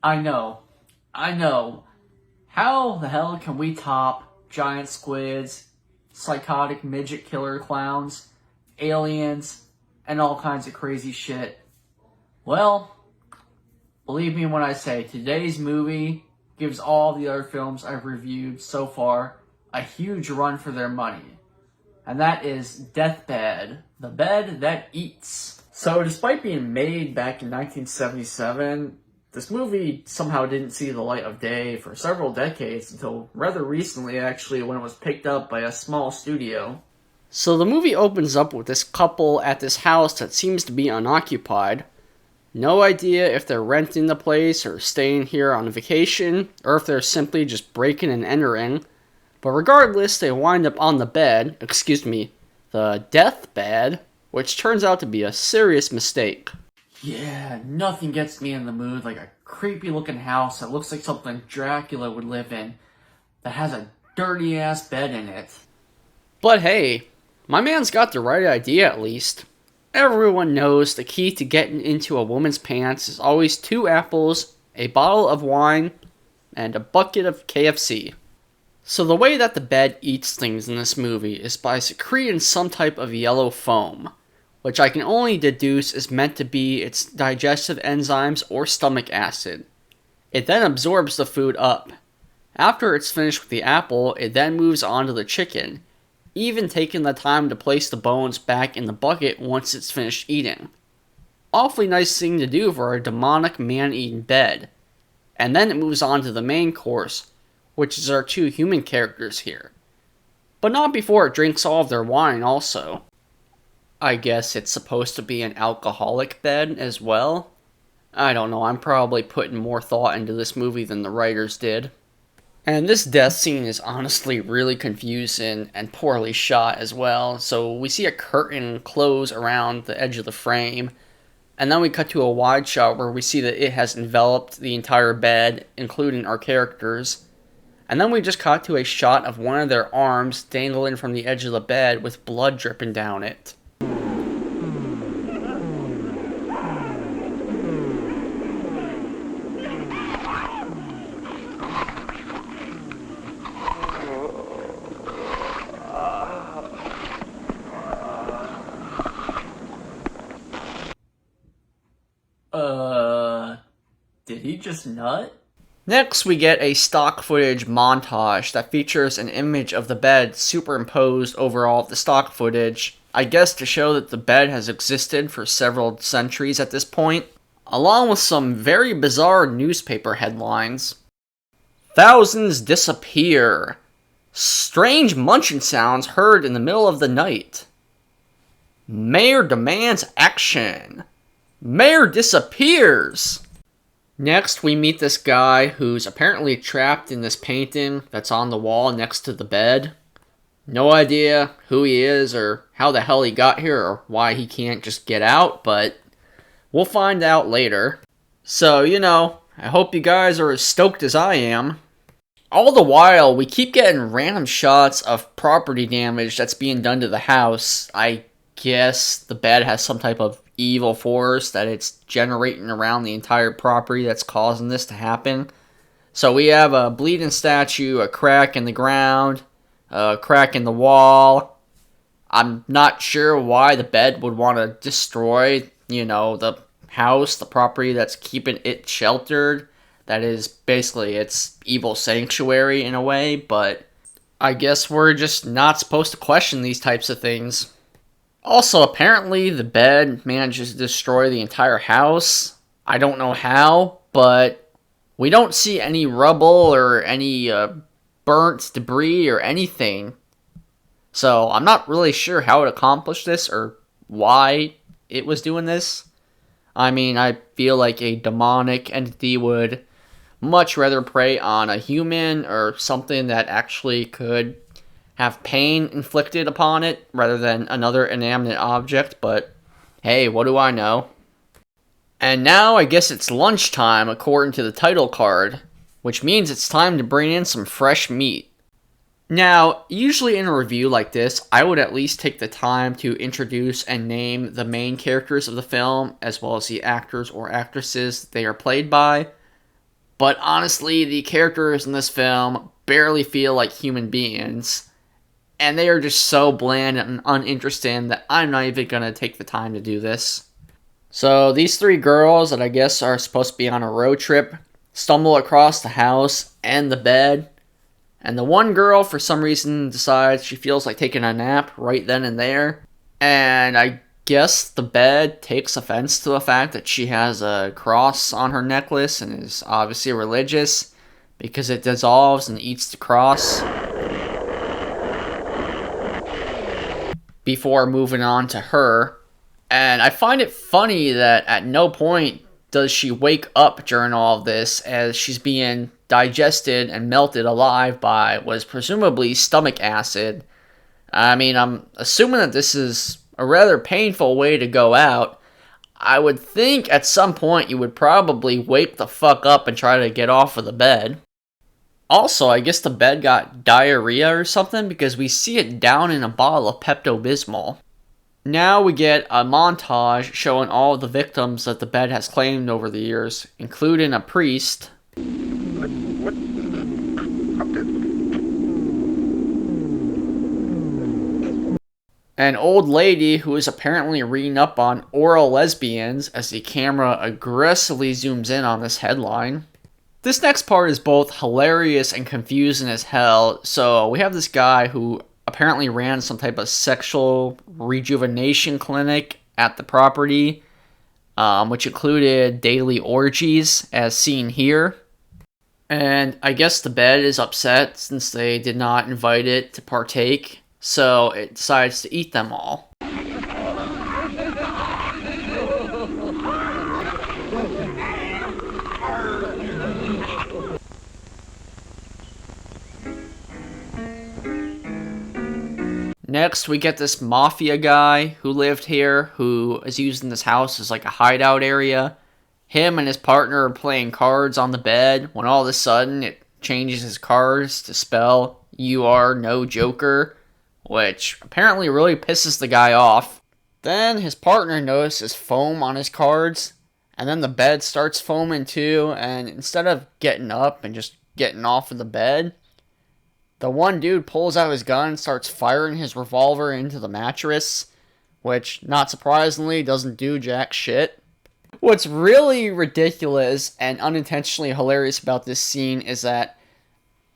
I know. I know. How the hell can we top giant squids, psychotic midget killer clowns, aliens, and all kinds of crazy shit? Well, believe me when I say today's movie gives all the other films I've reviewed so far a huge run for their money. And that is Deathbed, the bed that eats. So despite being made back in 1977, this movie somehow didn't see the light of day for several decades until rather recently, actually, when it was picked up by a small studio. So the movie opens up with this couple at this house that seems to be unoccupied. No idea if they're renting the place or staying here on vacation, or if they're simply just breaking and entering. But regardless, they wind up on the bed, the deathbed, which turns out to be a serious mistake. Yeah, nothing gets me in the mood like a creepy looking house that looks like something Dracula would live in, that has a dirty ass bed in it. But hey, my man's got the right idea at least. Everyone knows the key to getting into a woman's pants is always 2 apples, a bottle of wine, and a bucket of KFC. So the way that the bed eats things in this movie is by secreting some type of yellow foam, which I can only deduce is meant to be its digestive enzymes or stomach acid. It then absorbs the food up. After it's finished with the apple, it then moves on to the chicken, even taking the time to place the bones back in the bucket once it's finished eating. Awfully nice thing to do for a demonic man-eating bed. And then it moves on to the main course, which is our 2 human characters here. But not before it drinks all of their wine also. I guess it's supposed to be an alcoholic bed as well? I don't know, I'm probably putting more thought into this movie than the writers did. And this death scene is honestly really confusing and poorly shot as well. So we see a curtain close around the edge of the frame, and then we cut to a wide shot where we see that it has enveloped the entire bed, including our characters. And then we just cut to a shot of one of their arms dangling from the edge of the bed with blood dripping down it. Did he just nut? Next, we get a stock footage montage that features an image of the bed superimposed over all of the stock footage, I guess to show that the bed has existed for several centuries at this point, along with some very bizarre newspaper headlines. Thousands disappear. Strange munching sounds heard in the middle of the night. Mayor demands action. Mayor disappears. Next, we meet this guy who's apparently trapped in this painting that's on the wall next to the bed. No idea who he is or how the hell he got here or why he can't just get out, but we'll find out later. So, I hope you guys are as stoked as I am. All the while, we keep getting random shots of property damage that's being done to the house. I guess the bed has some type of evil force that it's generating around the entire property that's causing this to happen. So we have a bleeding statue, a crack in the ground, a crack in the wall. I'm not sure why the bed would want to destroy, the house, the property that's keeping it sheltered. That is basically its evil sanctuary in a way, but I guess we're just not supposed to question these types of things. Also, apparently the bed manages to destroy the entire house. I don't know how, but we don't see any rubble or any burnt debris or anything. So I'm not really sure how it accomplished this or why it was doing this. I mean, I feel like a demonic entity would much rather prey on a human or something that actually could have pain inflicted upon it rather than another inanimate object, but hey, what do I know? And now I guess it's lunchtime according to the title card, which means it's time to bring in some fresh meat. Now, usually in a review like this, I would at least take the time to introduce and name the main characters of the film, as well as the actors or actresses they are played by. But honestly, the characters in this film barely feel like human beings. And they are just so bland and uninteresting that I'm not even going to take the time to do this. So these three girls that I guess are supposed to be on a road trip stumble across the house and the bed. And the one girl, for some reason, decides she feels like taking a nap right then and there. And I guess the bed takes offense to the fact that she has a cross on her necklace and is obviously religious because it dissolves and eats the cross before moving on to her. And I find it funny that at no point does she wake up during all of this as she's being digested and melted alive by what is presumably stomach acid. I mean, I'm assuming that this is a rather painful way to go out. I would think at some point you would probably wake the fuck up and try to get off of the bed. Also, I guess the bed got diarrhea or something because we see it down in a bottle of Pepto-Bismol. Now we get a montage showing all of the victims that the bed has claimed over the years, including a priest. An old lady who is apparently reading up on oral lesbians as the camera aggressively zooms in on this headline. This next part is both hilarious and confusing as hell. So we have this guy who apparently ran some type of sexual rejuvenation clinic at the property, which included daily orgies as seen here. And I guess the bed is upset since they did not invite it to partake, so it decides to eat them all. Next, we get this mafia guy who lived here, who is using this house as like a hideout area. Him and his partner are playing cards on the bed when all of a sudden it changes his cards to spell "You are no joker," which apparently really pisses the guy off. Then his partner notices foam on his cards, and then the bed starts foaming too, and instead of getting up and just getting off of the bed, the one dude pulls out his gun and starts firing his revolver into the mattress, which, not surprisingly, doesn't do jack shit. What's really ridiculous and unintentionally hilarious about this scene is that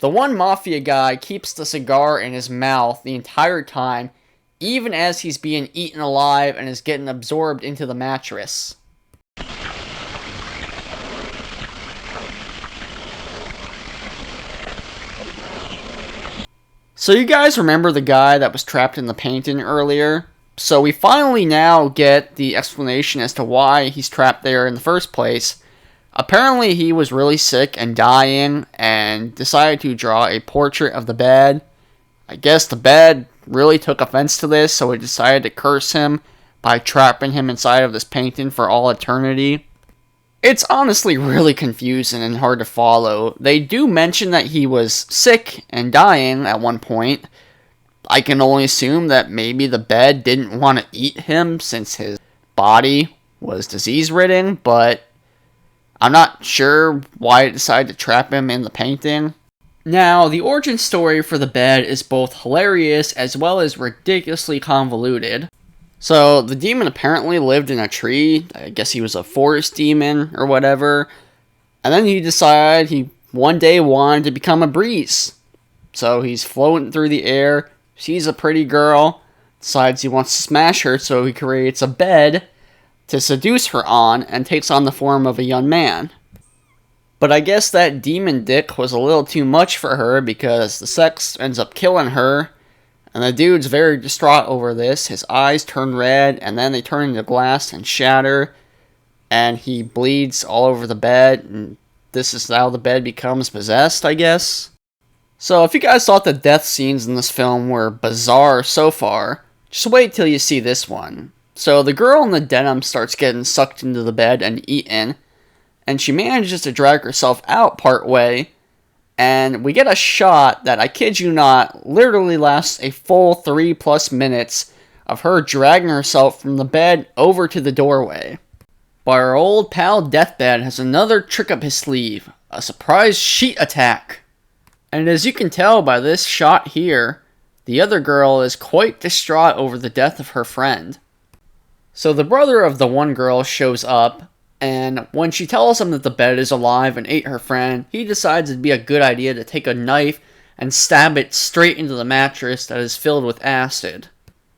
the one mafia guy keeps the cigar in his mouth the entire time, even as he's being eaten alive and is getting absorbed into the mattress. So you guys remember the guy that was trapped in the painting earlier? So we finally now get the explanation as to why he's trapped there in the first place. Apparently he was really sick and dying and decided to draw a portrait of the bed. I guess the bed really took offense to this, so it decided to curse him by trapping him inside of this painting for all eternity. It's honestly really confusing and hard to follow. They do mention that he was sick and dying at one point. I can only assume that maybe the bed didn't want to eat him since his body was disease-ridden, but I'm not sure why it decided to trap him in the painting. Now, the origin story for the bed is both hilarious as well as ridiculously convoluted. So, the demon apparently lived in a tree. I guess he was a forest demon or whatever. And then he decided he one day wanted to become a breeze. So, he's floating through the air, sees a pretty girl, decides he wants to smash her, so he creates a bed to seduce her on and takes on the form of a young man. But I guess that demon dick was a little too much for her because the sex ends up killing her. And the dude's very distraught over this. His eyes turn red, and then they turn into glass and shatter. And he bleeds all over the bed, and this is how the bed becomes possessed, I guess. So if you guys thought the death scenes in this film were bizarre so far, just wait till you see this one. So the girl in the denim starts getting sucked into the bed and eaten, and she manages to drag herself out part way. And we get a shot that, I kid you not, literally lasts a full 3+ minutes of her dragging herself from the bed over to the doorway. But our old pal Deathbed has another trick up his sleeve. a surprise sheet attack. And as you can tell by this shot here, the other girl is quite distraught over the death of her friend. So the brother of the one girl shows up, and when she tells him that the bed is alive and ate her friend, he decides it'd be a good idea to take a knife and stab it straight into the mattress that is filled with acid.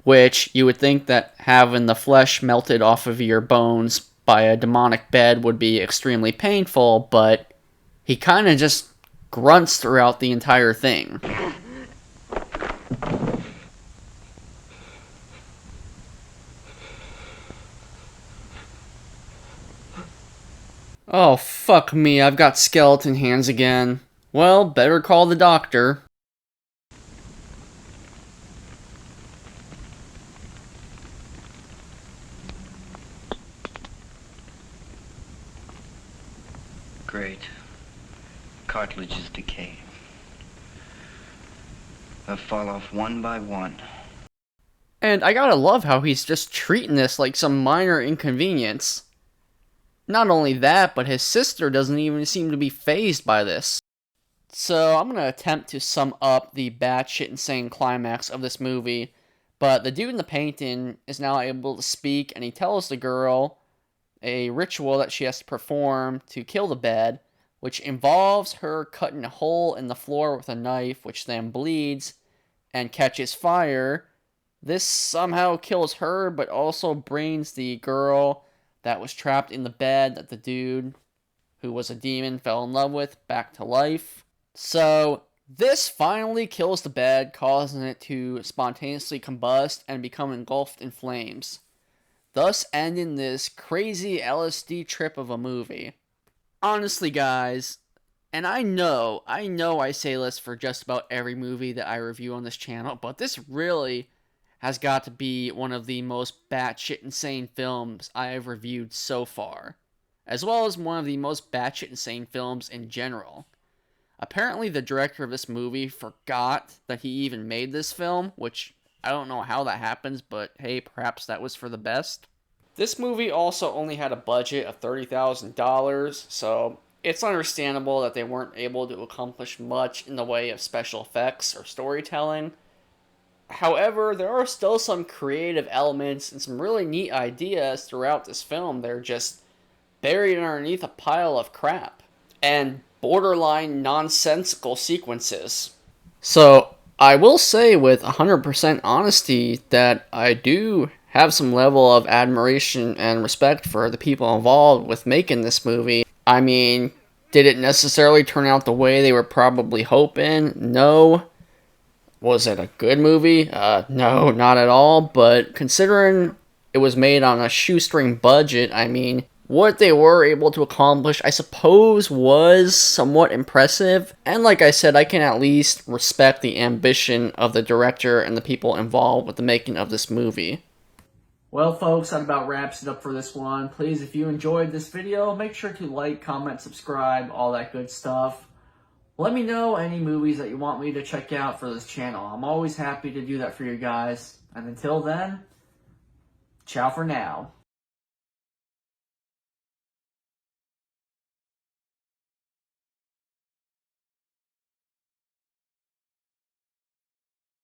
Which you would think that having the flesh melted off of your bones by a demonic bed would be extremely painful, but he kind of just grunts throughout the entire thing. Oh, fuck me, I've got skeleton hands again. Well, better call the doctor. Great. Cartilage is decaying. They'll fall off one by one. And I gotta love how he's just treating this like some minor inconvenience. Not only that, but his sister doesn't even seem to be fazed by this. So I'm gonna attempt to sum up the batshit insane climax of this movie, but the dude in the painting is now able to speak, and he tells the girl a ritual that she has to perform to kill the bed, which involves her cutting a hole in the floor with a knife, which then bleeds and catches fire. This somehow kills her, but also brings the girl that was trapped in the bed that the dude, who was a demon, fell in love with, back to life. So this finally kills the bed, causing it to spontaneously combust and become engulfed in flames, thus ending this crazy LSD trip of a movie. Honestly, guys, and I know I say this for just about every movie that I review on this channel, but this really has got to be one of the most batshit insane films I have reviewed so far, as well as one of the most batshit insane films in general. Apparently, the director of this movie forgot that he even made this film, which I don't know how that happens, but hey, perhaps that was for the best. This movie also only had a budget of $30,000, so it's understandable that they weren't able to accomplish much in the way of special effects or storytelling. However, there are still some creative elements and some really neat ideas throughout this film. They're just buried underneath a pile of crap and borderline nonsensical sequences. So, I will say with 100% honesty that I do have some level of admiration and respect for the people involved with making this movie. I mean, did it necessarily turn out the way they were probably hoping? No. Was it a good movie? No, not at all. But considering it was made on a shoestring budget, I mean, what they were able to accomplish, I suppose, was somewhat impressive. And like I said, I can at least respect the ambition of the director and the people involved with the making of this movie. Well, folks, that about wraps it up for this one. Please, if you enjoyed this video, make sure to like, comment, subscribe, all that good stuff. Let me know any movies that you want me to check out for this channel. I'm always happy to do that for you guys. And until then, ciao for now.